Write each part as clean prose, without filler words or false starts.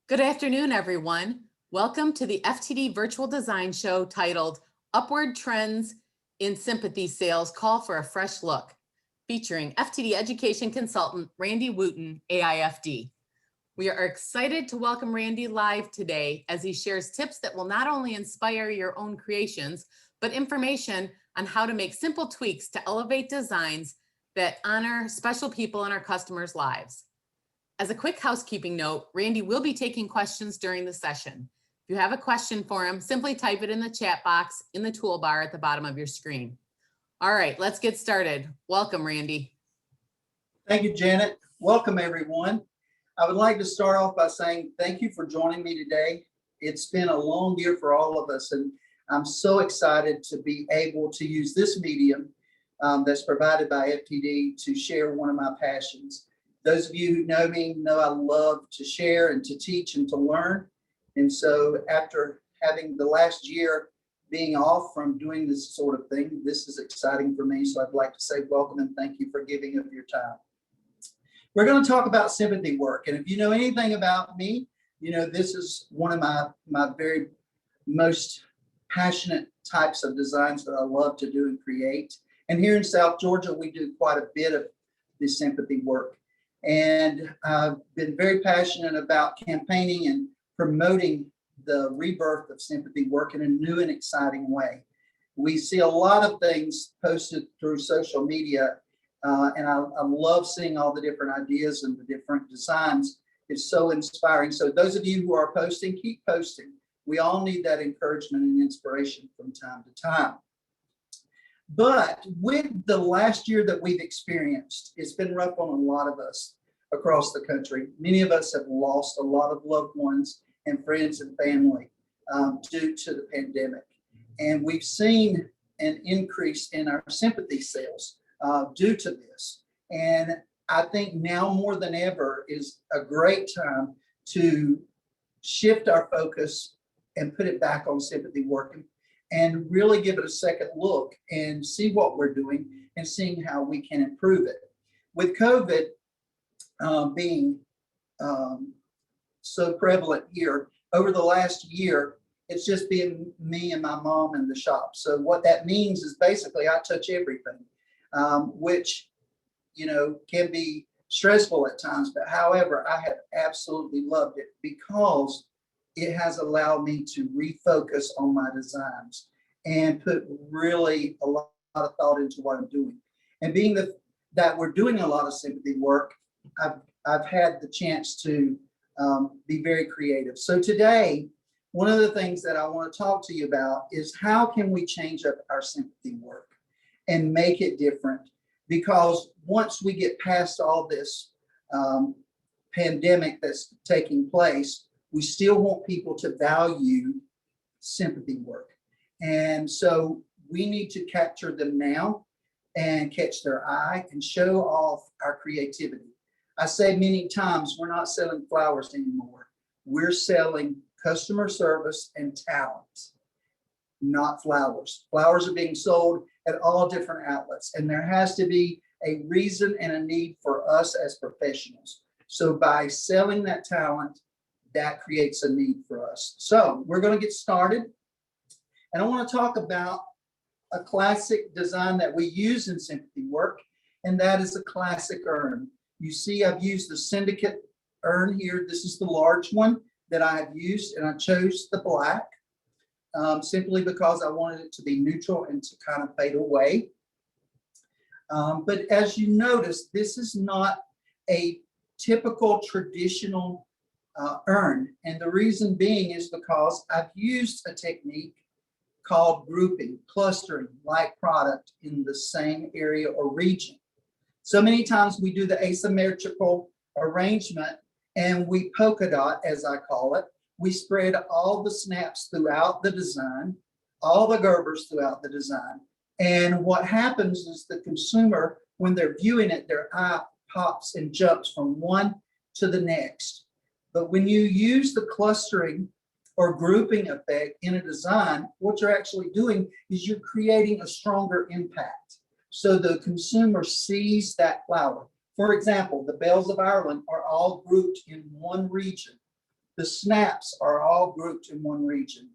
Good afternoon, everyone. Welcome to the FTD virtual design show titled Upward Trends in Sympathy Sales Call for a Fresh Look, featuring FTD education consultant Randy Wooten, AIFD. We are excited to welcome Randy live today as he shares tips that will not only inspire your own creations, but information on how to make simple tweaks to elevate designs that honor special people in our customers' lives. As a quick housekeeping note, Randy will be taking questions during the session. If you have a question for him, simply type it in the chat box in the toolbar at the bottom of your screen. All right, let's get started. Welcome, Randy. Thank you, Janet. Welcome, everyone. I would like to start off by saying thank you for joining me today. It's been a long year for all of us, and I'm so excited to be able to use this medium that's provided by FTD to share one of my passions. Those of you who know me know I love to share and to teach and to learn. And so after having the last year being off from doing this sort of thing, this is exciting for me. So I'd like to say welcome and thank you for giving of your time. We're going to talk about sympathy work. And if you know anything about me, you know this is one of my very most passionate types of designs that I love to do and create. And here in South Georgia, we do quite a bit of this sympathy work. And I've been very passionate about campaigning and promoting the rebirth of sympathy work in a new and exciting way. We see a lot of things posted through social media, and I love seeing all the different ideas and the different designs. It's so inspiring. So those of you who are posting, keep posting. We all need that encouragement and inspiration from time to time. But with the last year that we've experienced, it's been rough on a lot of us across the country. Many of us have lost a lot of loved ones and friends and family due to the pandemic. And we've seen an increase in our sympathy sales due to this. And I think now more than ever is a great time to shift our focus and put it back on sympathy work and really give it a second look and see what we're doing and seeing how we can improve it. With COVID being so prevalent here, over the last year, it's just been me and my mom in the shop. So what that means is basically I touch everything, which, you know, can be stressful at times. But however, I have absolutely loved it because it has allowed me to refocus on my designs and put really a lot of thought into what I'm doing. And being that we're doing a lot of sympathy work, I've had the chance to be very creative. So today, one of the things that I want to talk to you about is how can we change up our sympathy work and make it different? Because once we get past all this pandemic that's taking place, we still want people to value sympathy work. And so we need to capture them now and catch their eye and show off our creativity. I say many times, we're not selling flowers anymore. We're selling customer service and talent, not flowers. Flowers are being sold at all different outlets, and there has to be a reason and a need for us as professionals. So by selling that talent, that creates a need for us. So we're going to get started. And I want to talk about a classic design that we use in sympathy work, and that is a classic urn. You see, I've used the syndicate urn here. This is the large one that I have used, and I chose the black simply because I wanted it to be neutral and to kind of fade away. But as you notice, this is not a typical traditional urn. And the reason being is because I've used a technique called grouping, clustering like product in the same area or region. So many times we do the asymmetrical arrangement and we polka dot, as I call it. We spread all the snaps throughout the design, all the Gerbers throughout the design. And what happens is the consumer, when they're viewing it, their eye pops and jumps from one to the next. But when you use the clustering or grouping effect in a design, what you're actually doing is you're creating a stronger impact. So the consumer sees that flower. For example, the bells of Ireland are all grouped in one region. The snaps are all grouped in one region.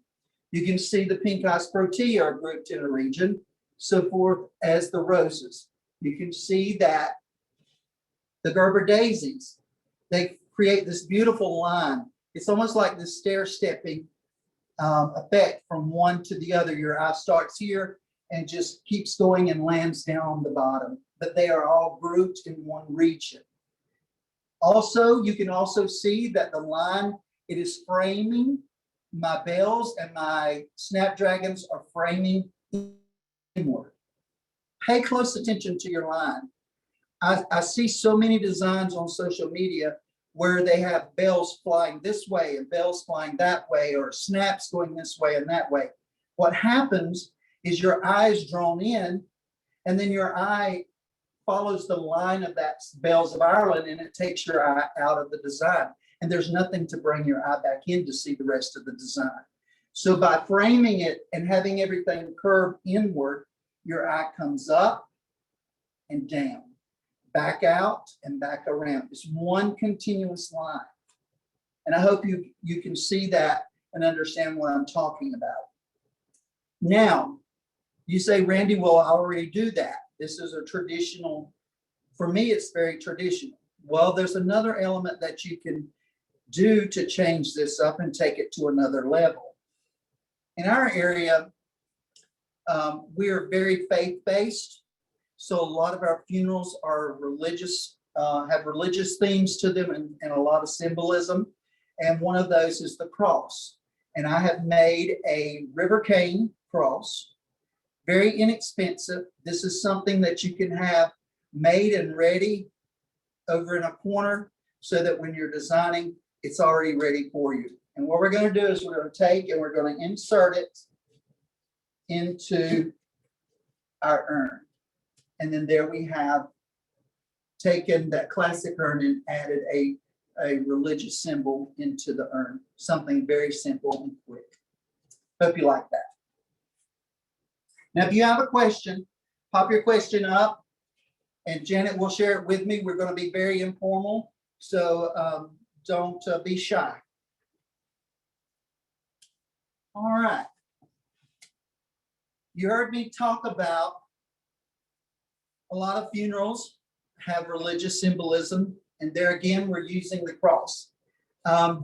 You can see the pink ice protea are grouped in a region, so forth as the roses. You can see that the Gerber daisies, they create this beautiful line. It's almost like this stair-stepping effect from one to the other. Your eye starts here and just keeps going and lands down on the bottom, but they are all grouped in one region. Also, you can also see that the line, it is framing. My bells and my snapdragons are framing inward. Pay close attention to your line. I see so many designs on social media where they have bells flying this way and bells flying that way, or snaps going this way and that way. What happens is your eye is drawn in, and then your eye follows the line of that bells of Ireland, and it takes your eye out of the design. And there's nothing to bring your eye back in to see the rest of the design. So by framing it and having everything curve inward, your eye comes up and down, back out and back around. It's one continuous line. And I hope you can see that and understand what I'm talking about. Now, you say, Randy, well, I already do that. This is a traditional, for me, it's very traditional. Well, there's another element that you can do to change this up and take it to another level. In our area, we are very faith-based. So a lot of our funerals are religious, have religious themes to them and a lot of symbolism. And one of those is the cross. And I have made a river cane cross, very inexpensive. This is something that you can have made and ready over in a corner so that when you're designing, it's already ready for you. And what we're going to do is we're going to take and we're going to insert it into our urn. And then there we have taken that classic urn and added a religious symbol into the urn. Something very simple and quick. Hope you like that. Now, if you have a question, pop your question up and Janet will share it with me. We're going to be very informal, so don't be shy. All right. You heard me talk about a lot of funerals have religious symbolism, and there again, we're using the cross.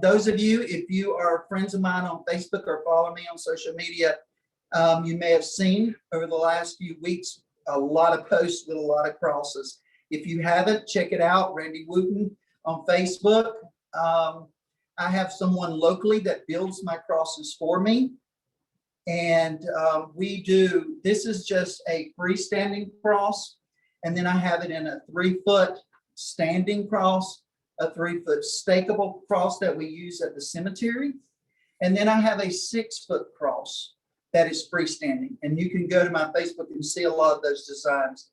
Those of you, if you are friends of mine on Facebook or follow me on social media, you may have seen over the last few weeks a lot of posts with a lot of crosses. If you haven't, check it out, Randy Wooten on Facebook. I have someone locally that builds my crosses for me. And this is just a freestanding cross. And then I have it in a 3-foot standing cross, a 3-foot stakeable cross that we use at the cemetery. And then I have a 6-foot cross that is freestanding. And you can go to my Facebook and see a lot of those designs.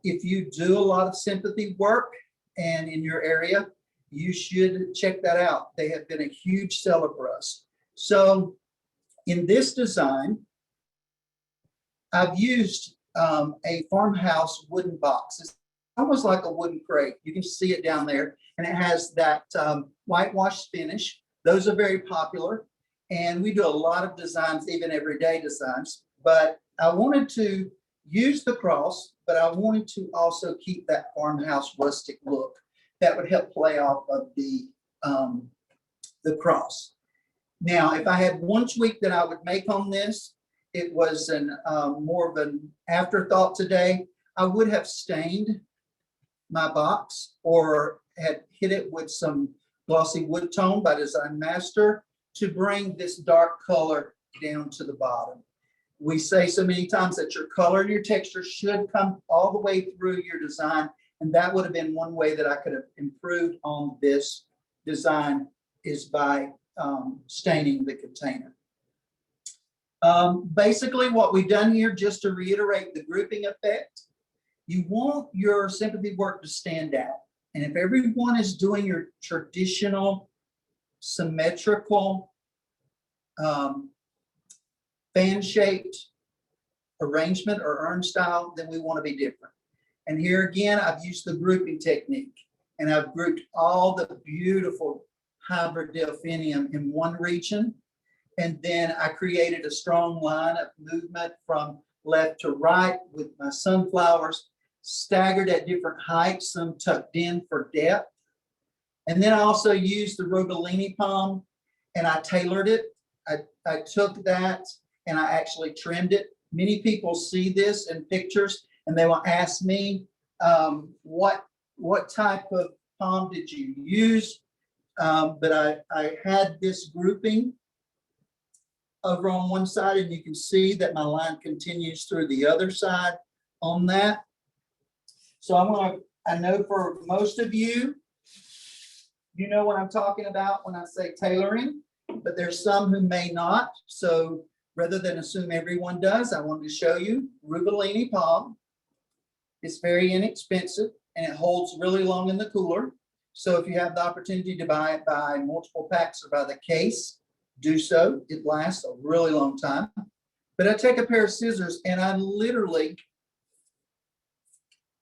If you do a lot of sympathy work and in your area, you should check that out. They have been a huge seller for us. So in this design, I've used a farmhouse wooden box. It's almost like a wooden crate. You can see it down there, and it has that whitewash finish. Those are very popular, and we do a lot of designs, even everyday designs. But I wanted to use the cross, but I wanted to also keep that farmhouse rustic look that would help play off of the cross. Now, if I had one tweak that I would make on this, it was more of an afterthought today. I would have stained my box or had hit it with some glossy wood tone by Design Master to bring this dark color down to the bottom. We say so many times that your color and your texture should come all the way through your design. And that would have been one way that I could have improved on this design, is by staining the container. Basically what we've done here, just to reiterate the grouping effect, you want your sympathy work to stand out. And if everyone is doing your traditional symmetrical fan-shaped arrangement or urn style, then we want to be different. And here again, I've used the grouping technique, and I've grouped all the beautiful hybrid delphinium in one region. And then I created a strong line of movement from left to right with my sunflowers staggered at different heights, some tucked in for depth. And then I also used the Rubellini palm and I tailored it. I took that and I actually trimmed it. Many people see this in pictures and they will ask me, what type of palm did you use? But I had this grouping over on one side, and you can see that my line continues through the other side on that. So I know for most of you, you know what I'm talking about when I say tailoring, but there's some who may not. So rather than assume everyone does, I wanted to show you Rubellini palm. It's very inexpensive and it holds really long in the cooler. So if you have the opportunity to buy it by multiple packs or by the case, do so. It lasts a really long time. But I take a pair of scissors and I literally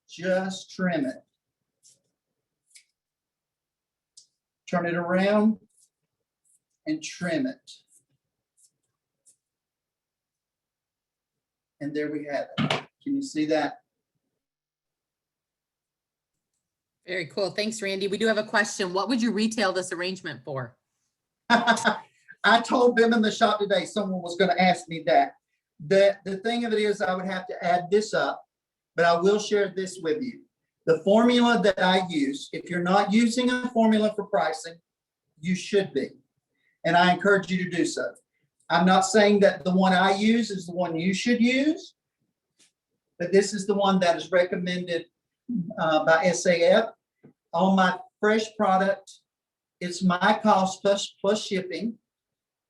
just trim it. Turn it around and trim it. And there we have it. Can you see that? Very cool. Thanks, Randy. We do have a question. What would you retail this arrangement for? I told them in the shop today, someone was going to ask me that. The thing of it is I would have to add this up, but I will share this with you. The formula that I use, if you're not using a formula for pricing, you should be. And I encourage you to do so. I'm not saying that the one I use is the one you should use, but this is the one that is recommended by SAF. On my fresh product, it's my cost plus shipping.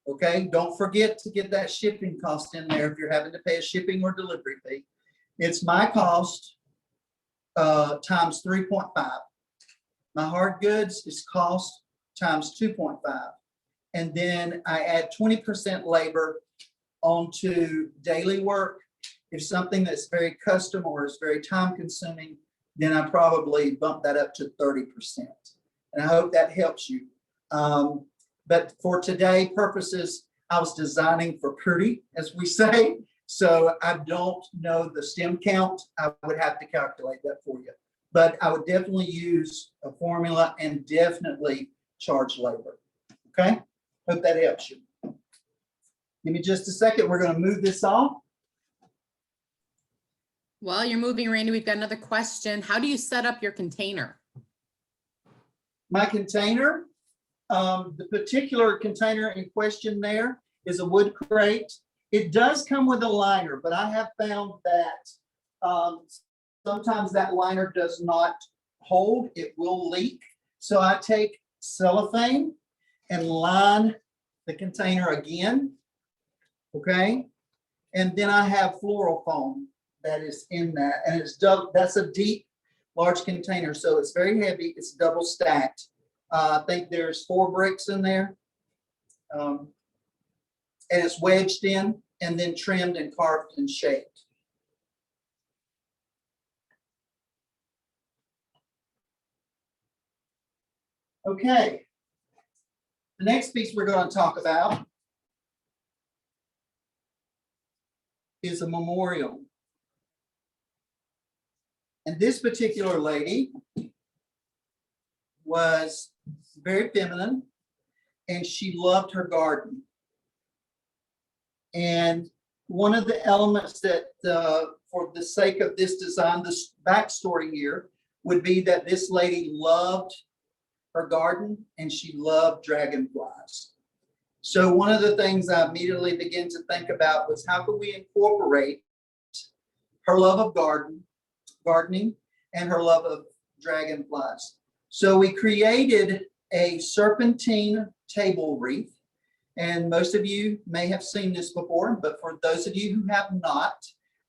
Okay, don't forget to get that shipping cost in there if you're having to pay a shipping or delivery fee. It's my cost times 3.5. My hard goods is cost times 2.5. And then I add 20% labor onto daily work. If something that's very custom or is very time consuming, then I probably bump that up to 30%. And I hope that helps you. But for today purposes, I was designing for pretty, as we say. So I don't know the stem count. I would have to calculate that for you. But I would definitely use a formula and definitely charge labor. Okay? Hope that helps you. Give me just a second. We're going to move this off. While you're moving, Randy, we've got another question. How do you set up your container? My container, the particular container in question there is a wood crate. It does come with a liner, but I have found that sometimes that liner does not hold. It will leak. So I take cellophane and line the container again. Okay. And then I have floral foam that is in that. And it's double, that's a deep, large container. So it's very heavy. It's double stacked. I think there's 4 bricks in there. And it's wedged in and then trimmed and carved and shaped. Okay. The next piece we're going to talk about is a memorial. And this particular lady was very feminine and she loved her garden. And one of the elements that, for the sake of this design, this backstory here would be that this lady loved her garden and she loved dragonflies. So one of the things I immediately began to think about was how could we incorporate her love of gardening and her love of dragonflies. So we created a serpentine table wreath. And most of you may have seen this before, but for those of you who have not,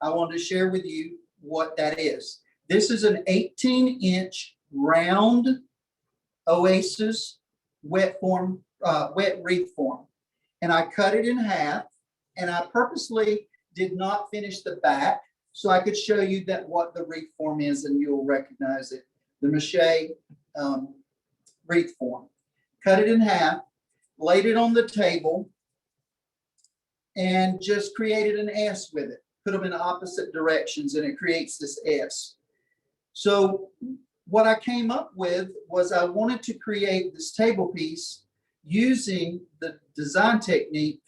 I want to share with you what that is. This is an 18-inch round oasis wet wreath form. And I cut it in half, and I purposely did not finish the back so I could show you that what the wreath form is and you'll recognize it, the mache wreath form. cut it in half, laid it on the table, and just created an S with it. Put them in opposite directions and it creates this S. So what I came up with was I wanted to create this table piece using the design technique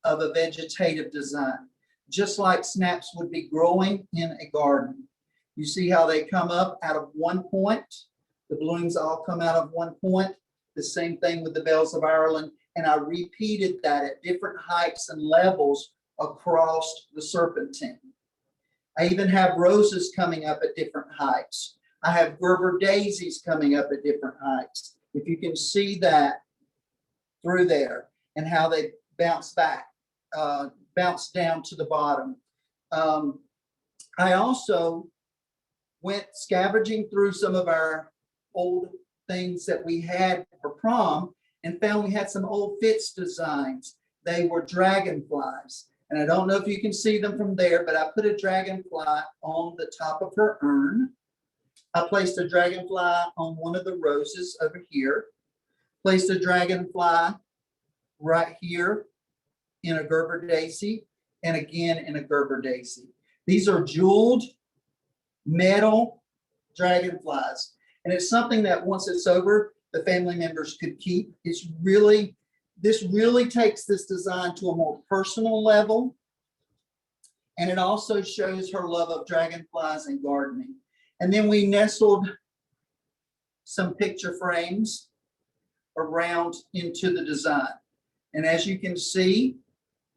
of a vegetative design, just like snaps would be growing in a garden. You see how they come up out of one point? The blooms all come out of one point. The same thing with the bells of Ireland. And I repeated that at different heights and levels across the Serpentine. I even have roses coming up at different heights. I have Gerber daisies coming up at different heights. If you can see that through there and how they bounce back, bounce down to the bottom. I also went scavenging through some of our old things that we had for prom and found we had some old Fitz designs. They were dragonflies. And I don't know if you can see them from there, but I put a dragonfly on the top of her urn. I placed a dragonfly on one of the roses over here. Placed a dragonfly right here in a Gerber daisy and again in a Gerber daisy. These are jeweled metal dragonflies. And it's something that once it's over, the family members could keep. This really takes this design to a more personal level. And it also shows her love of dragonflies and gardening. And then we nestled some picture frames around into the design. And as you can see,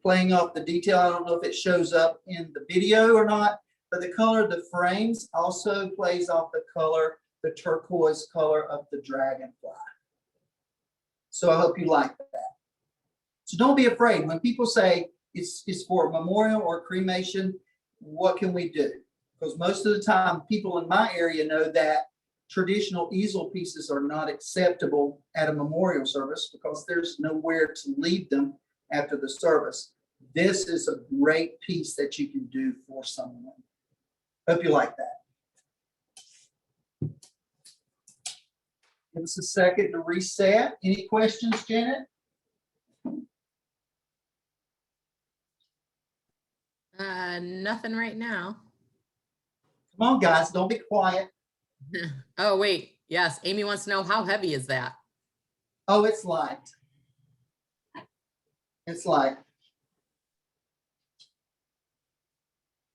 playing off the detail, I don't know if it shows up in the video or not, but the color of the frames also plays off the color, the turquoise color of the dragonfly. So I hope you like that. So don't be afraid. When people say it's for a memorial or cremation, what can we do? Because most of the time, people in my area know that traditional easel pieces are not acceptable at a memorial service because there's nowhere to leave them after the service. This is a great piece that you can do for someone. Hope you like that. Give us a second to reset. Any questions, Janet? Nothing right now. Come on, guys, don't be quiet. Oh, wait. Yes, Amy wants to know, how heavy is that? Oh, it's light. It's light.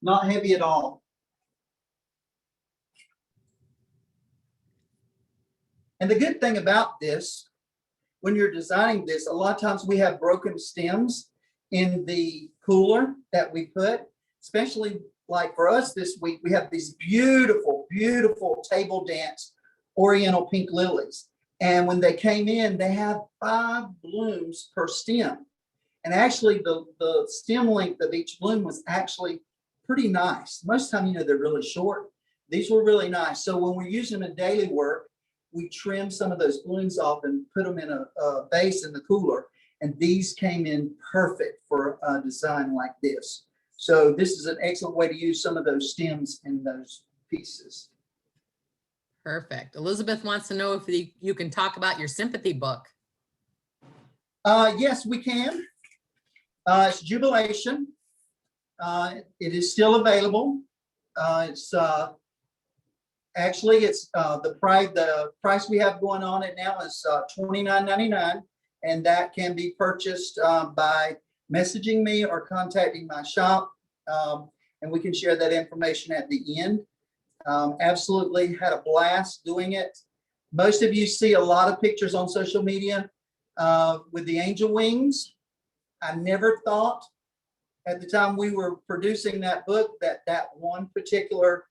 Not heavy at all. And the good thing about this, when you're designing this, a lot of times we have broken stems in the cooler that we put, especially like for us this week, we have these beautiful, beautiful table dance oriental pink lilies. And when they came in, they have 5 blooms per stem. And actually the stem length of each bloom was actually pretty nice. Most of the time, you know, they're really short. These were really nice. So when we're using them in daily work, we trim some of those blooms off and put them in a vase in the cooler. And these came in perfect for a design like this. So this is an excellent way to use some of those stems in those pieces. Perfect. Elizabeth wants to know if you can talk about your Sympathy book. Yes, we can. It's Jubilation. It is still available. Actually, it's the price we have going on it now is $29.99, and that can be purchased by messaging me or contacting my shop, and we can share that information at the end. Absolutely had a blast doing it. Most of you see a lot of pictures on social media with the angel wings. I never thought at the time we were producing that book that one particular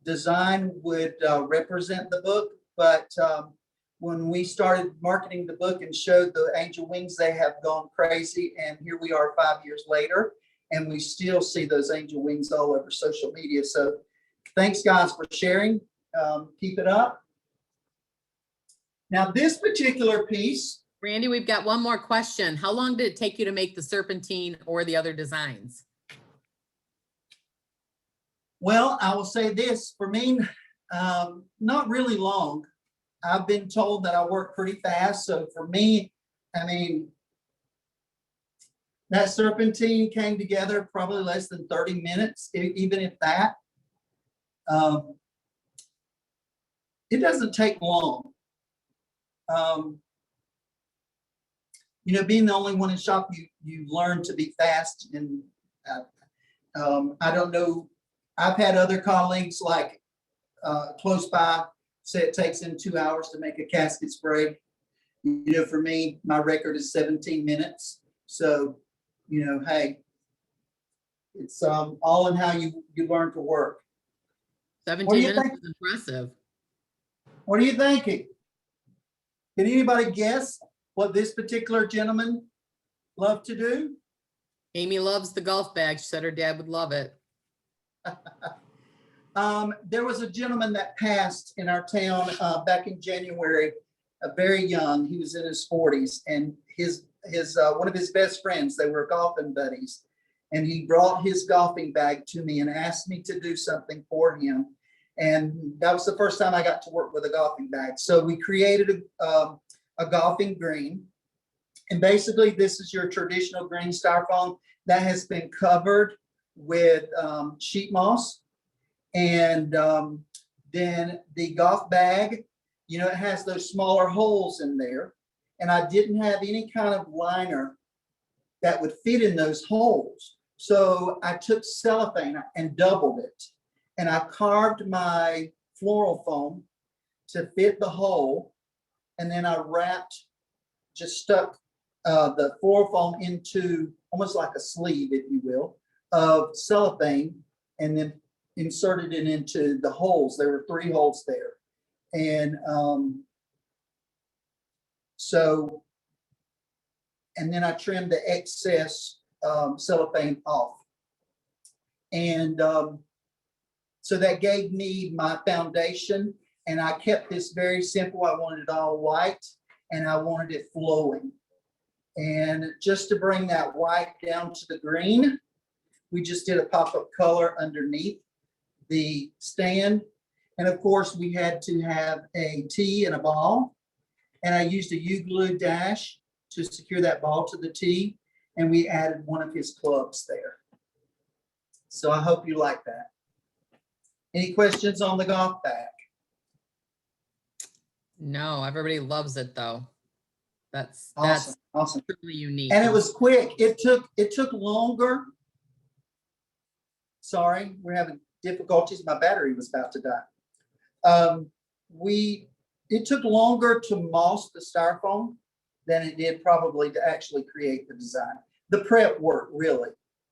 design would represent the book, but when we started marketing the book and showed the angel wings, they have gone crazy, and here we are 5 years later, and we still see those angel wings all over social media. So thanks, guys, for sharing. Keep it up. Now, this particular piece, Randy, we've got one more question. How long did it take you to make the Serpentine or the other designs? well, I will say this, for me, not really long. I've been told that I work pretty fast. So for me, I mean, that Serpentine came together probably less than 30 minutes, even if that. It doesn't take long. You know, being the only one in shop, you learn to be fast. And I don't know, I've had other colleagues like close by say it takes them 2 hours to make a casket spray. You know, for me, my record is 17 minutes. So, you know, hey, it's all in how you learn to work. 17 minutes is impressive. What are you thinking? Can anybody guess what this particular gentleman loved to do? Amy loves the golf bag. She said her dad would love it. There was a gentleman that passed in our town back in January, very young. He was in his 40s, and his one of his best friends, they were golfing buddies, and he brought his golfing bag to me and asked me to do something for him. And that was the first time I got to work with a golfing bag. So we created a golfing green. And basically, this is your traditional green styrofoam that has been covered with sheet moss. And then the golf bag, you know, it has those smaller holes in there. And I didn't have any kind of liner that would fit in those holes. So I took cellophane and doubled it. And I carved my floral foam to fit the hole. And then I just stuck the floral foam into almost like a sleeve, if you will, of cellophane, and then inserted it into the holes. There were 3 holes there. And and then I trimmed the excess cellophane off. And so that gave me my foundation, and I kept this very simple. I wanted it all white, and I wanted it flowing. And just to bring that white down to the green, we just did a pop-up color underneath the stand. And of course, we had to have a tee and a ball. And I used a U-glue dash to secure that ball to the tee. And we added one of his clubs there. So I hope you like that. Any questions on the golf bag? No, everybody loves it though. That's awesome. Truly unique. And it was quick. It took longer. Sorry, we're having difficulties. My battery was about to die. It took longer to moss the styrofoam than it did probably to actually create the design. The prep work, really,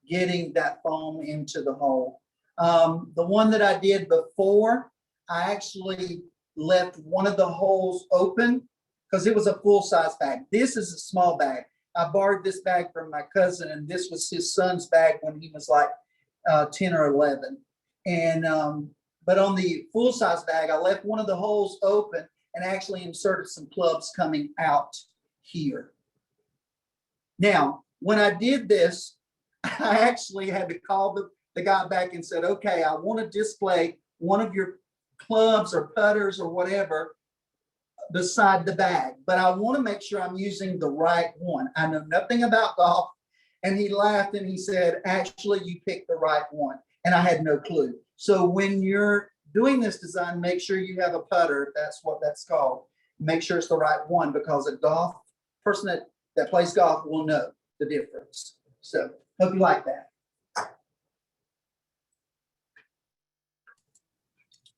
getting that foam into the hole. The one that I did before, I actually left one of the holes open because it was a full-size bag. This is a small bag. I borrowed this bag from my cousin, and this was his son's bag when he was like 10 or 11. And but on the full-size bag, I left one of the holes open and actually inserted some clubs coming out here. Now, when I did this, I actually had to call the guy back and said, okay, I want to display one of your clubs or putters or whatever beside the bag, but I want to make sure I'm using the right one. I know nothing about golf. And he laughed and he said, actually, you picked the right one. And I had no clue. So when you're doing this design, make sure you have a putter. That's what that's called. Make sure it's the right one, because a golf person that plays golf will know the difference. So hope you like that.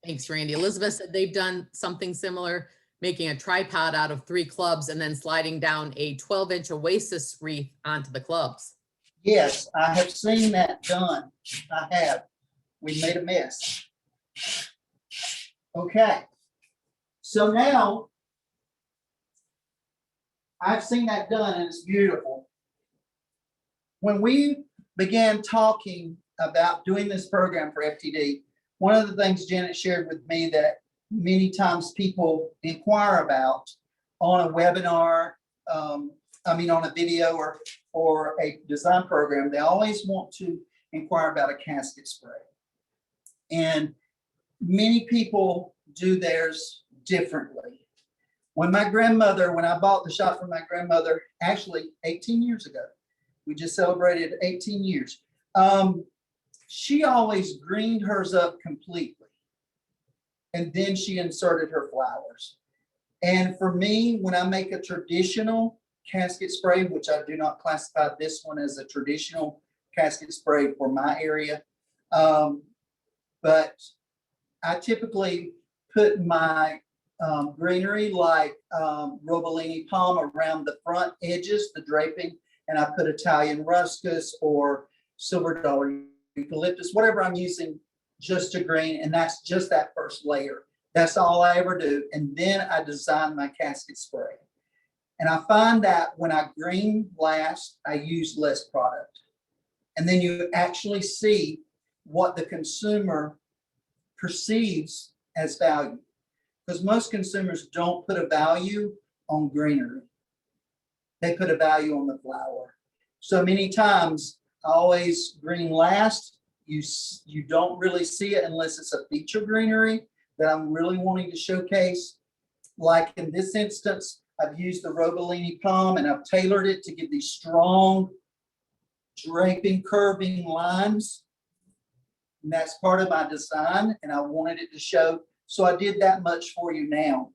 Thanks, Randy. Elizabeth said they've done something similar, making a tripod out of 3 clubs and then sliding down a 12-inch Oasis wreath onto the clubs. Yes, I have seen that done. I have. We made a mess. Okay. So now I've seen that done and it's beautiful. When we began talking about doing this program for FTD, one of the things Janet shared with me that many times people inquire about on a webinar, on a video or a design program, they always want to inquire about a casket spray. And many people do theirs differently. When I bought the shop from my grandmother, actually 18 years ago, we just celebrated 18 years. She always greened hers up completely. And then she inserted her flowers. And for me, when I make a traditional casket spray, which I do not classify this one as a traditional casket spray for my area, but I typically put my greenery like Robellini palm around the front edges, the draping, and I put Italian ruscus or silver dollar eucalyptus, whatever I'm using just to green, and that's just that first layer. That's all I ever do. And then I design my casket spray. And I find that when I green last, I use less product. And then you actually see what the consumer perceives as value. Because most consumers don't put a value on greenery. They put a value on the flower. So many times, I always green last. You don't really see it unless it's a feature greenery that I'm really wanting to showcase. Like in this instance, I've used the Robellini palm and I've tailored it to give these strong draping, curving lines. And that's part of my design, and I wanted it to show. So I did that much for you now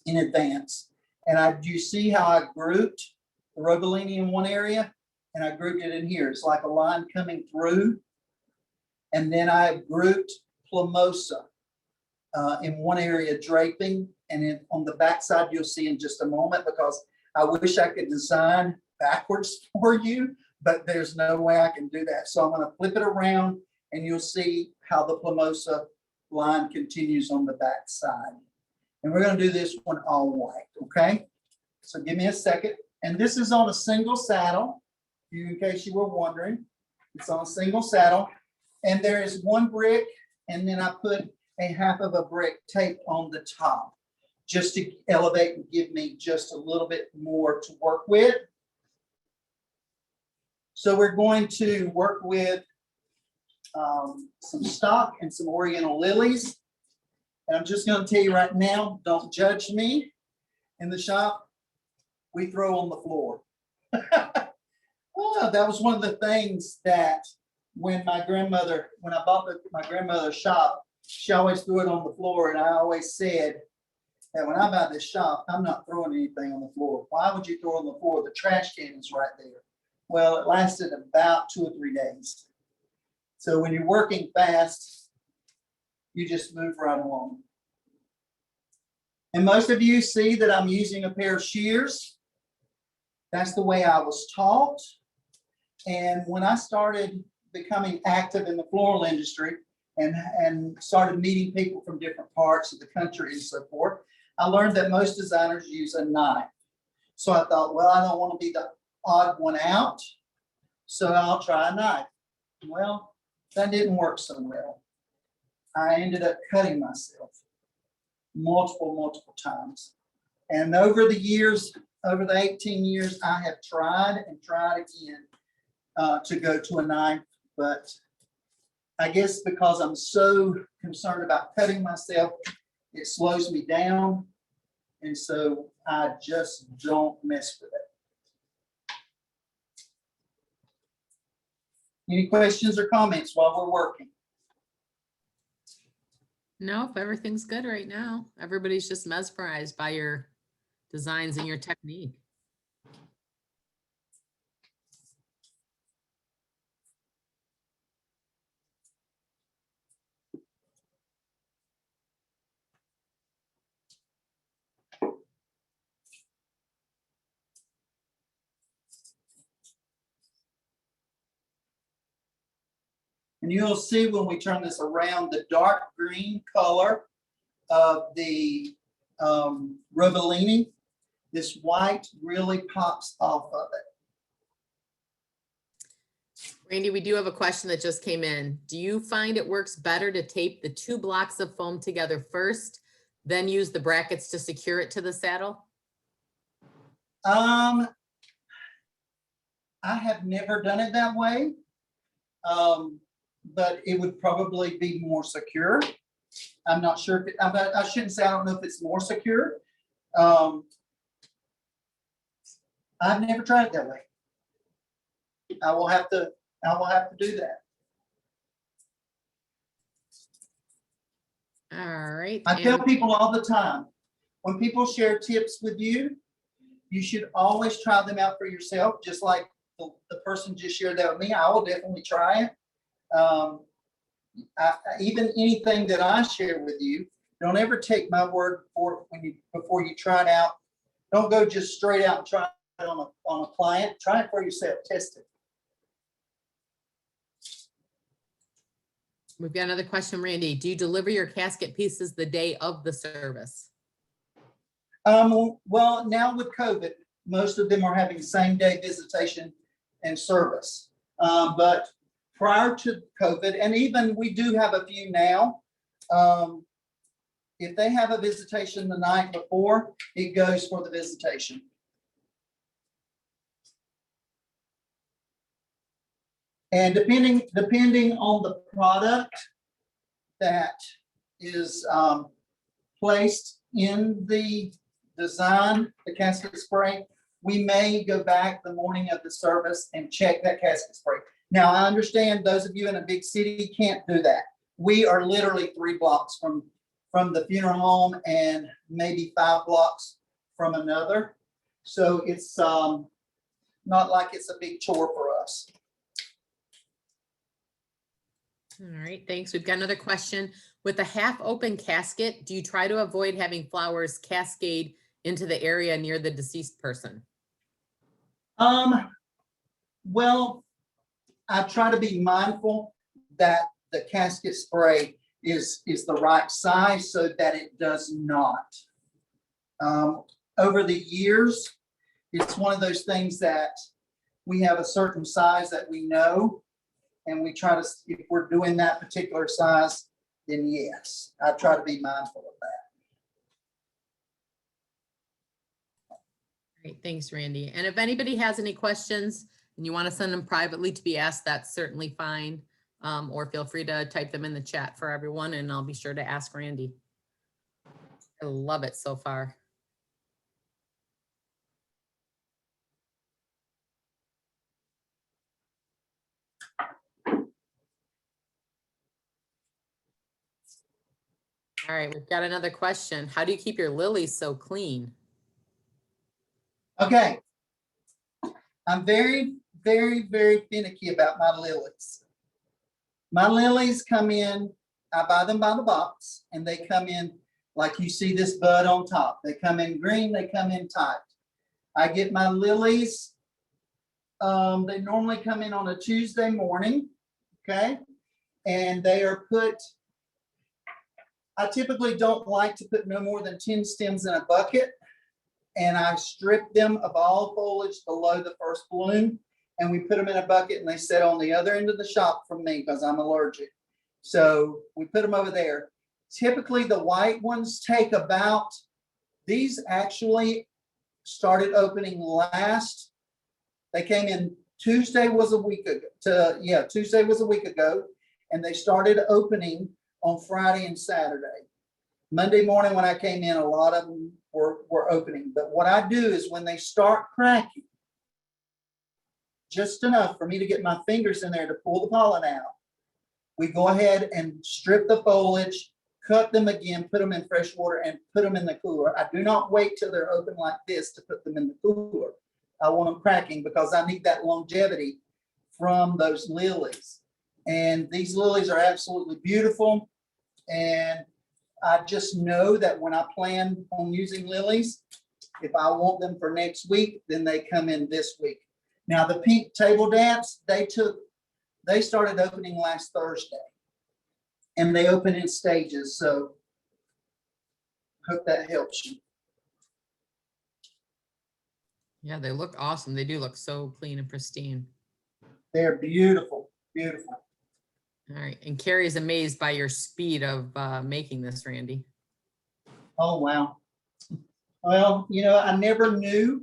in advance. And you see how I grouped the Robellini in one area and I grouped it in here. It's like a line coming through. And then I grouped Plumosa in one area draping. And then on the back side, you'll see in just a moment, because I wish I could design backwards for you, but there's no way I can do that. So I'm going to flip it around and you'll see how the Plumosa line continues on the back side. And we're going to do this one all white, okay? So give me a second. And this is on a single saddle, in case you were wondering. It's on a single saddle. And there is one brick, and then I put a half of a brick taped on the top, just to elevate and give me just a little bit more to work with. So we're going to work with some stock and some Oriental lilies. And I'm just going to tell you right now, don't judge me. In the shop, we throw on the floor. Oh, that was one of the things that when I bought my grandmother's shop, she always threw it on the floor. And I always said that when I buy this shop, I'm not throwing anything on the floor. Why would you throw on the floor? The trash can is right there. Well, it lasted about 2 or 3 days. So when you're working fast, you just move right along. And most of you see that I'm using a pair of shears. That's the way I was taught. And when I started becoming active in the floral industry and started meeting people from different parts of the country and so forth, I learned that most designers use a knife. So I thought, well, I don't want to be the odd one out, so I'll try a knife. Well, that didn't work so well. I ended up cutting myself multiple times. And over the years, over the 18 years, I have tried and tried again to go to a knife. But I guess because I'm so concerned about cutting myself, it slows me down. And so I just don't mess with it. Any questions or comments while we're working? Nope, everything's good right now. Everybody's just mesmerized by your designs and your technique. And you'll see when we turn this around, the dark green color of the Robellini, this white really pops off of it. Randy, we do have a question that just came in. Do you find it works better to tape the 2 blocks of foam together first, then use the brackets to secure it to the saddle? I have never done it that way, but it would probably be more secure. I'm not sure if I shouldn't say I don't know if it's more secure. I've never tried it that way. I will have to do that. All right. I tell people all the time, when people share tips with you, you should always try them out for yourself, just like the person just shared that with me. I will definitely try it. Even anything that I share with you, don't ever take my word for it before you try it out. Don't go just straight out and try it on a client. Try it for yourself. Test it. We've got another question, Randy. Do you deliver your casket pieces the day of the service? Well, now with COVID, most of them are having same day visitation and service. But prior to COVID, and even we do have a few now, if they have a visitation the night before, it goes for the visitation. And depending on the product that is placed in the design, the casket spray, we may go back the morning of the service and check that casket spray. Now, I understand those of you in a big city can't do that. We are literally 3 blocks from the funeral home and maybe 5 blocks from another. So it's not like it's a big chore for us. All right, thanks. We've got another question. With a half open casket, do you try to avoid having flowers cascade into the area near the deceased person? Well, I try to be mindful that the casket spray is the right size so that it does not. Over the years, it's one of those things that we have a certain size that we know, and we try to, if we're doing that particular size, then yes, I try to be mindful of that. Great, thanks, Randy. And if anybody has any questions and you want to send them privately to be asked, that's certainly fine. Or feel free to type them in the chat for everyone, and I'll be sure to ask Randy. I love it so far. All right, we've got another question. How do you keep your lilies so clean? Okay. I'm very, very, very finicky about my lilies. My lilies come in, I buy them by the box, and they come in like you see this bud on top. They come in green, they come in tight. I get my lilies, they normally come in on a Tuesday morning, okay? And they are put, I typically don't like to put no more than 10 stems in a bucket. And I strip them of all foliage below the first bloom, and we put them in a bucket, and they sit on the other end of the shop from me because I'm allergic. So we put them over there. Typically the white ones take about, these actually started opening last, they came in Tuesday was a week ago, Tuesday was a week ago, and they started opening on Friday and Saturday. Monday morning when I came in, a lot of them were opening. But what I do is when they start cracking, just enough for me to get my fingers in there to pull the pollen out, we go ahead and strip the foliage, cut them again, put them in fresh water, and put them in the cooler. I do not wait till they're open like this to put them in the cooler. I want them cracking because I need that longevity from those lilies. And these lilies are absolutely beautiful. And I just know that when I plan on using lilies, if I want them for next week, then they come in this week. Now the pink table dance, they started opening last Thursday, and they open in stages. So hope that helps you. Yeah, they look awesome. They do look so clean and pristine. They're beautiful, beautiful. All right, and Carrie's amazed by your speed of making this, Randy. Oh, wow. Well, you know, I never knew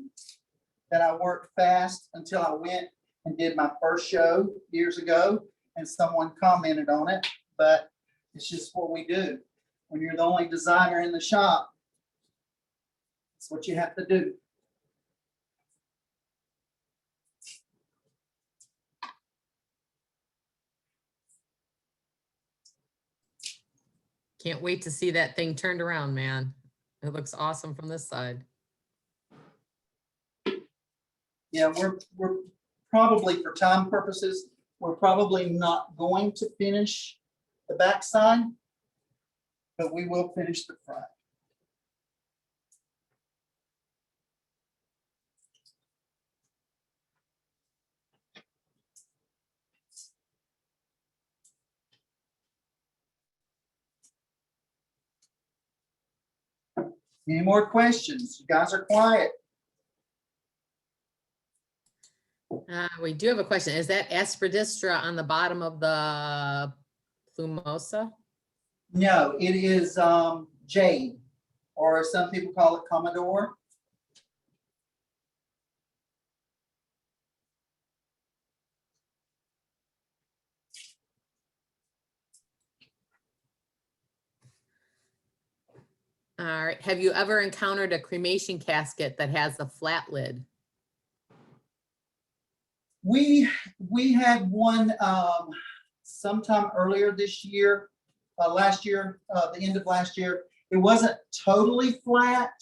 that I worked fast until I went and did my first show years ago, and someone commented on it, but it's just what we do. When you're the only designer in the shop, That's what you have to do. Can't wait to see that thing turned around, man. It looks awesome from this side. Yeah, we're probably, for time purposes, we're probably not going to finish the backside, but we will finish the front. Any more questions? You guys are quiet. We do have a question. Is that aspidistra on the bottom of the plumosa? No, it is jade, or some people call it Commodore. All right. Have you ever encountered a cremation casket that has a flat lid? We had one sometime earlier this year, last year, the end of last year. It wasn't totally flat.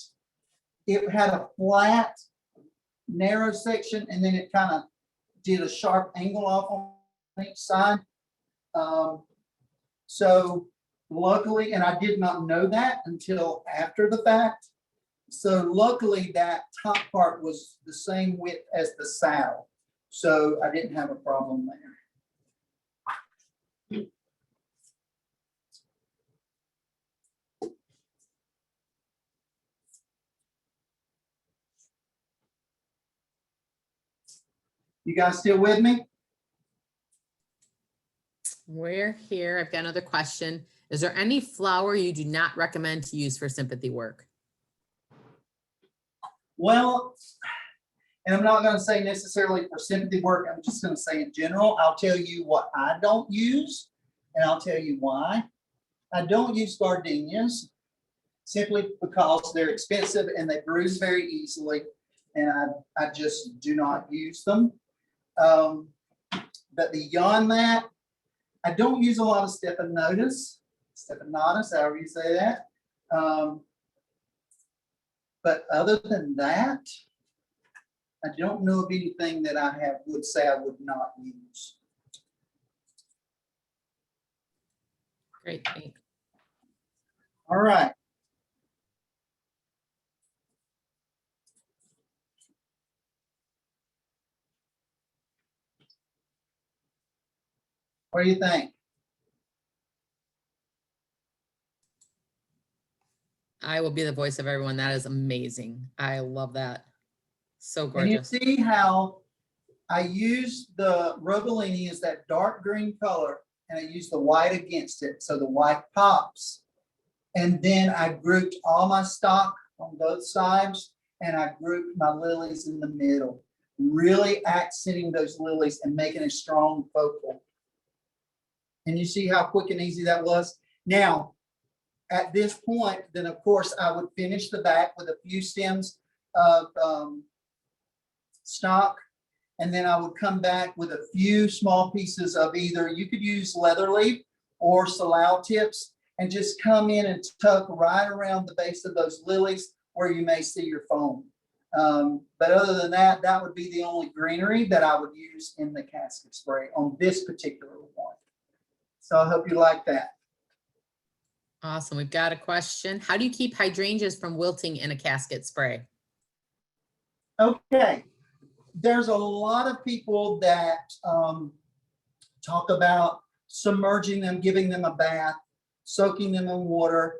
It had a flat, narrow section, and then it kind of did a sharp angle off on each side. So luckily, and I did not know that until after the fact. So luckily that top part was the same width as the saddle. So I didn't have a problem there. You guys still with me? We're here. I've got another question. Is there any flower you do not recommend to use for sympathy work? Well, and I'm not going to say necessarily for sympathy work. I'm just going to say in general. I'll tell you what I don't use, and I'll tell you why. I don't use gardenias simply because they're expensive and they bruise very easily, and I just do not use them. But beyond that, I don't use a lot of stephanotis, however you say that. But other than that, I don't know of anything that would say I would not use. Great, thanks. All right. What do you think? I will be the voice of everyone. That is amazing. I love that. So And you gorgeous. see how I use the Robellini as that dark green color, and I use the white against it, so the white pops. And then I grouped all my stock on both sides, and I grouped my lilies in the middle, really accenting those lilies and making a strong focal. And you see how quick and easy that was? Now, at this point, then of course I would finish the back with a few stems of stock, and then I would come back with a few small pieces of either, you could use leather leaf or salal tips, and just come in and tuck right around the base of those lilies where you may see your foam. But other than that, that would be the only greenery that I would use in the casket spray on this particular one. So I hope you like that. Awesome. We've got a question. How do you keep hydrangeas from wilting in a casket spray? Okay. There's a lot of people that talk about submerging them, giving them a bath, soaking them in water,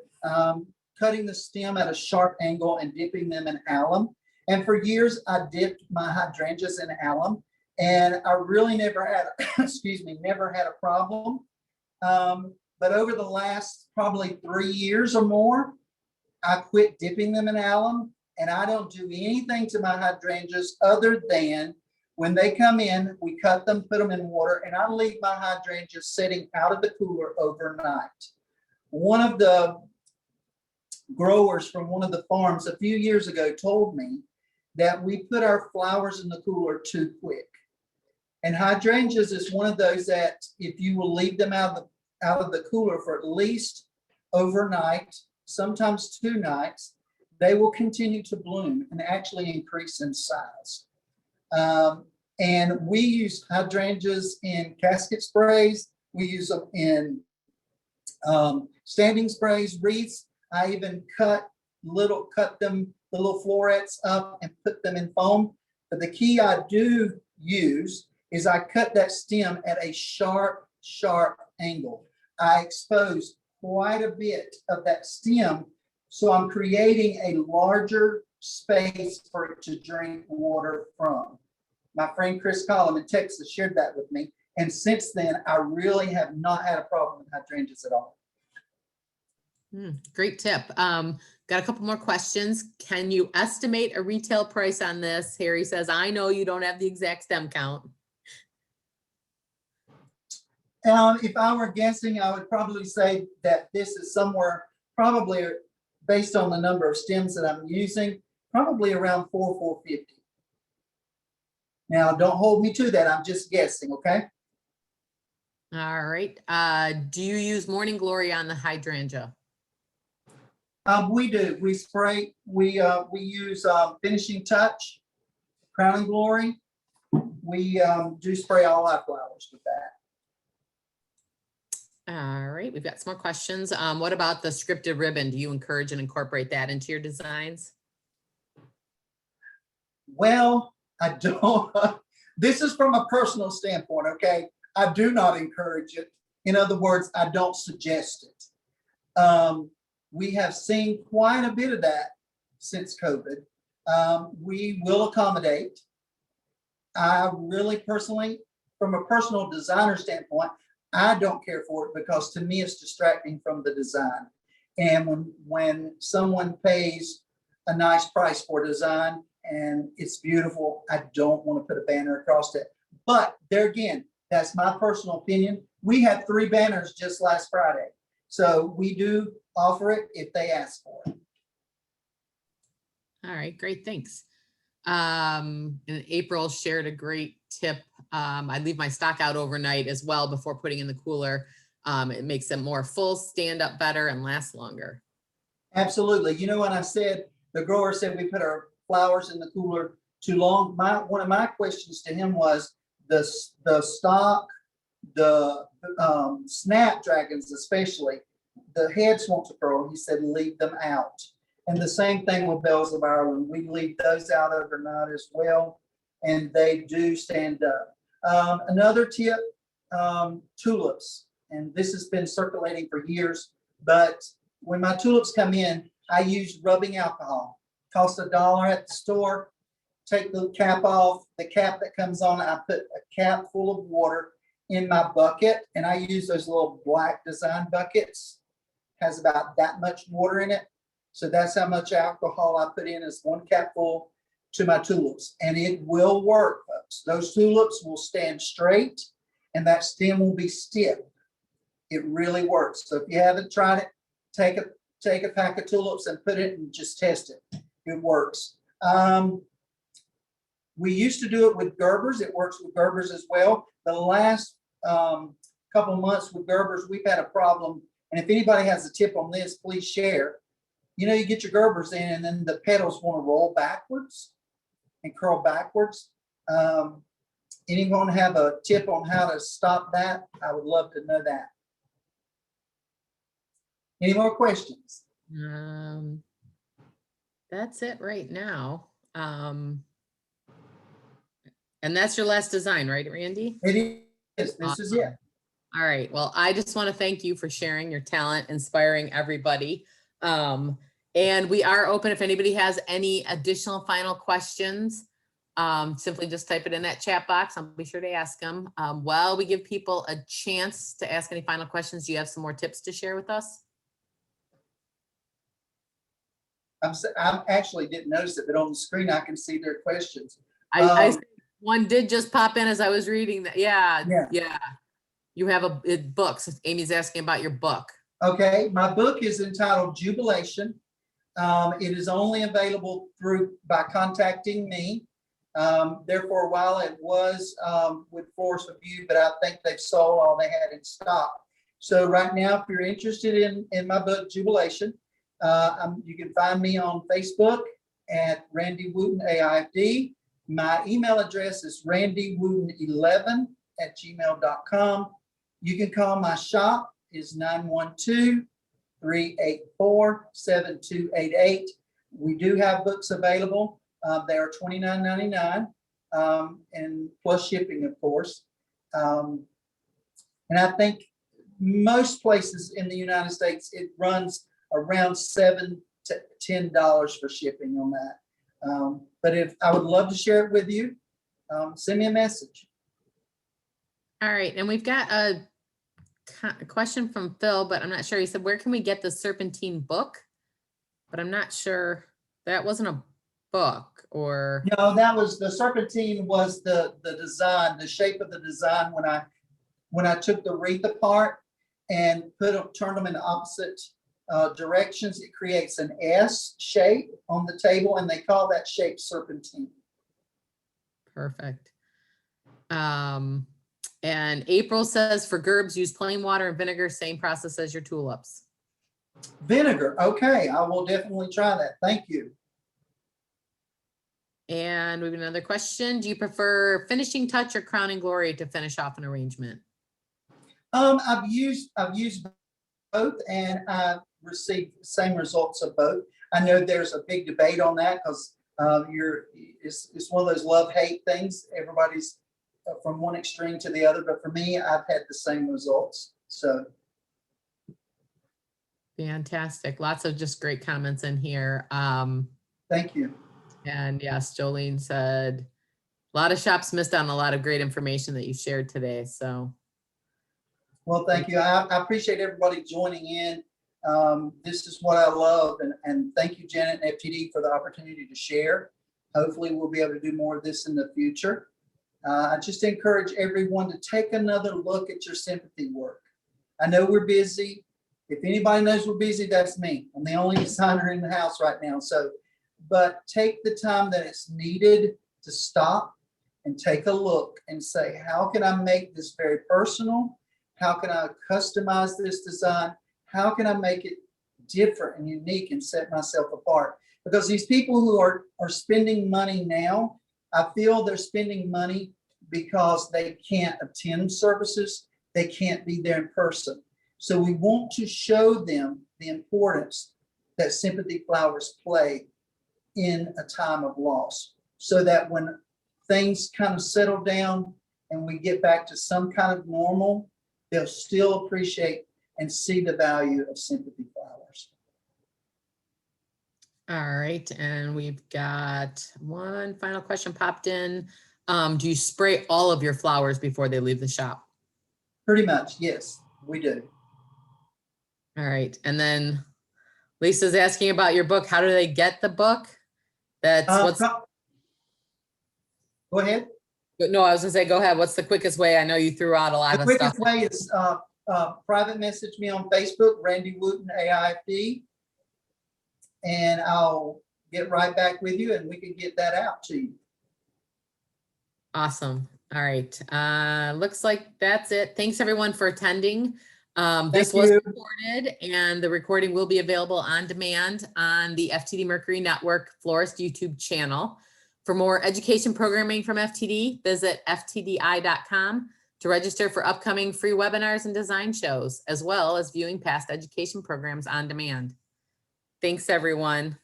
cutting the stem at a sharp angle and dipping them in alum. And for years, I dipped my hydrangeas in alum, and I really never had, never had a problem. But over the last probably 3 years or more, I quit dipping them in alum, and I don't do anything to my hydrangeas other than when they come in, we cut them, put them in water, and I leave my hydrangeas sitting out of the cooler overnight. One of the growers from one of the farms a few years ago told me that we put our flowers in the cooler too quick. And hydrangeas is one of those that if you will leave them out of the cooler for at least overnight, sometimes 2 nights, they will continue to bloom and actually increase in size. And we use hydrangeas in casket sprays. We use them in standing sprays, wreaths. I even cut them, the little florets up and put them in foam. But the key I do use is I cut that stem at a sharp angle. I expose quite a bit of that stem, so I'm creating a larger space for it to drink water from. My friend Chris Collum in Texas shared that with me, and since then, I really have not had a problem with hydrangeas at all. Great tip. Got a couple more questions. Can you estimate a retail price on this? Harry says, I know you don't have the exact stem count. If I were guessing, I would probably say that this is somewhere, probably based on the number of stems that I'm using, probably around $450. Now, don't hold me to that. I'm just guessing, okay? All right. Do you use Morning Glory on the hydrangea? We do. We spray. We use Finishing Touch, Crowning Glory. We do spray all our flowers with that. All right. We've got some more questions. What about the scripted ribbon? Do you encourage and incorporate that into your designs? Well, I don't. This is from a personal standpoint, okay? I do not encourage it. In other words, I don't suggest it. We have seen quite a bit of that since COVID. We will accommodate. I really personally, from a personal designer standpoint, I don't care for it because to me it's distracting from the design. And when someone pays a nice price for design and it's beautiful, I don't want to put a banner across it. But there again, that's my personal opinion. We had 3 banners just last Friday. So we do offer it if they ask for it. All right, great, thanks. And April shared a great tip. I leave my stock out overnight as well before putting in the cooler. It makes them more full, stand up better, and last longer. Absolutely. You know, when I said, the grower said we put our flowers in the cooler too long, one of my questions to him was the stock, the snapdragons especially, the heads want to curl. He said leave them out. And the same thing with bells of Ireland. We leave those out overnight as well, and they do stand up. Another tip, tulips, and this has been circulating for years, but when my tulips come in, I use rubbing alcohol. Costs $1 at the store. Take the cap off, the cap that comes on, I put a cap full of water in my bucket, and I use those little black design buckets. Has about that much water in it. So that's how much alcohol I put in, is 1 cap full to my tulips, and it will work, folks. Those tulips will stand straight and that stem will be stiff. It really works. So if you haven't tried it, take a pack of tulips and put it and just test it. It works. We used to do it with Gerbers. It works with Gerbers as well. The last couple of months with Gerbers, we've had a problem. And if anybody has a tip on this, please share. You know, you get your Gerbers in and then the petals want to roll backwards and curl backwards. Anyone have a tip on how to stop that? I would love to know that. Any more questions? That's it right now. And that's your last design, right, Randy? It is. This is it. All right. Well, I just want to thank you for sharing your talent, inspiring everybody. And we are open if anybody has any additional final questions. Simply just type it in that chat box. I'll be sure to ask them. While we give people a chance to ask any final questions, do you have some more tips to share with us? I actually didn't notice it, but on the screen I can see their questions. One did just pop in as I was reading that. Yeah. You have books. Amy's asking about your book. Okay, my book is entitled Jubilation. It is only available by contacting me. There for a while it was with Forest Review, but I think they've sold all they had in stock. So right now, if you're interested in my book, Jubilation, you can find me on Facebook at Randy Wooten AIFD. My email address is randywooten11@gmail.com. You can call my shop is 912-384-7288. We do have books available. They are $29.99 and plus shipping, of course. And I think most places in the United States, it runs around $7 to $10 for shipping on that. But if I would love to share it with you, send me a message. All right, and we've got a question from Phil, but I'm not sure. He said, where can we get the Serpentine book? But I'm not sure. That wasn't a book or. No, that was the Serpentine was the design, the shape of the design when I took the wreath apart and turned them in opposite directions. It creates an S shape on the table, and they call that shape Serpentine. Perfect. And April says for gerbs, use plain water and vinegar, same process as your tulips. Vinegar. Okay, I will definitely try that. Thank you. And we have another question. Do you prefer finishing touch or crowning glory to finish off an arrangement? I've used both, and I've received the same results of both. I know there's a big debate on that because it's one of those love-hate things. Everybody's from one extreme to the other, but for me, I've had the same results. So fantastic. Lots of just great comments in here. Thank you. And yes, Jolene said a lot of shops missed out on a lot of great information that you shared today. So well, thank you. I appreciate everybody joining in. This is what I love, and thank you, Janet and FTD, for the opportunity to share. Hopefully we'll be able to do more of this in the future. I just encourage everyone to take another look at your sympathy work. I know we're busy. If anybody knows we're busy, that's me. I'm the only designer in the house right now. So, but take the time that it's needed to stop and take a look and say, how can I make this very personal? How can I customize this design? How can I make it different and unique and set myself apart? Because these people who are spending money now, I feel they're spending money because they can't attend services. They can't be there in person. So we want to show them the importance that sympathy flowers play in a time of loss, so that when things kind of settle down and we get back to some kind of normal, they'll still appreciate and see the value of sympathy flowers. all right, and we've got one final question popped in. Do you spray all of your flowers before they leave the shop? Pretty much, yes, we do. All right, and then Lisa's asking about your book. How do they get the book? That's what's. Go ahead. No, I was gonna say, go ahead. What's the quickest way? I know you threw out a lot The of stuff. quickest way is private message me on Facebook, Randy Wooten AIFD, and I'll get right back with you and we can get that out to you. Awesome. All right. Looks like that's it. Thanks everyone for attending. This was recorded and the recording will be available on demand on the FTD Mercury Network Florist YouTube channel. For more education programming from FTD, visit ftdi.com to register for upcoming free webinars and design shows, as well as viewing past education programs on demand. Thanks, everyone.